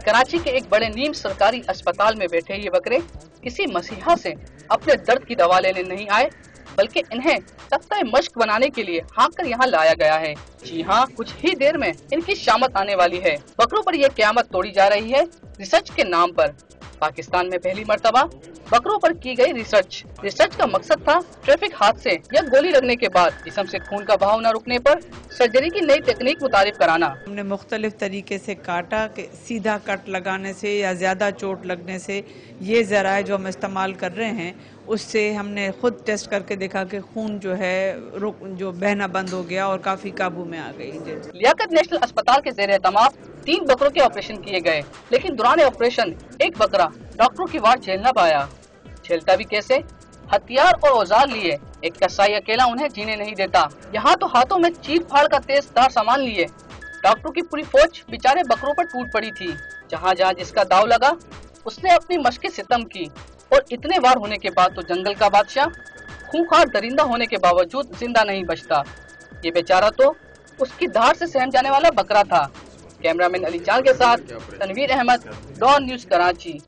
कराची के एक बड़े नीम सरकारी अस्पताल में बैठे ये बकरे किसी मसीहा से अपने दर्द की दवा लेने नहीं आए, बल्कि इन्हें तख्ता मश्क बनाने के लिए हाँक कर यहाँ लाया गया है। जी हाँ, कुछ ही देर में इनकी शामत आने वाली है। बकरों पर यह क़यामत तोड़ी जा रही है रिसर्च के नाम पर। पाकिस्तान में पहली मर्तबा बकरों पर की गई रिसर्च का मकसद था ट्रैफिक हादसे या गोली लगने के बाद जिस्म से खून का बहाव न रुकने पर सर्जरी की नई तकनीक मुतारिफ कराना। हमने मुख्तलिफ तरीके से काटा कि सीधा कट लगाने से या ज़्यादा चोट लगने से ये ज़राए जो हम इस्तेमाल कर रहे हैं उससे हमने खुद टेस्ट करके देखा कि खून जो है जो बहना बंद हो गया और काफ़ी काबू में आ गई। लियाकत नेशनल अस्पताल के ज़ेर एहतमाम 3 बकरों के ऑपरेशन किए गए, लेकिन दौरान ऑपरेशन एक बकरा डॉक्टरों की वार झेल न पाया। झेलता भी कैसे? हथियार और औजार लिए एक कसाई अकेला उन्हें जीने नहीं देता। यहाँ तो हाथों में चीर फाड़ का तेज धार सामान लिए डॉक्टरों की पूरी फौज बेचारे बकरों पर टूट पड़ी थी। जहाँ जहाँ जिसका दाव लगा उसने अपनी मशक़े सितम की, और इतने वार होने के बाद तो जंगल का बादशाह खूंखार दरिंदा होने के बावजूद जिंदा नहीं बचता। ये बेचारा तो उसकी धार से सहम जाने वाला बकरा था। कैमरामैन अली चांद के साथ तनवीर अहमद, डॉन न्यूज़ कराची।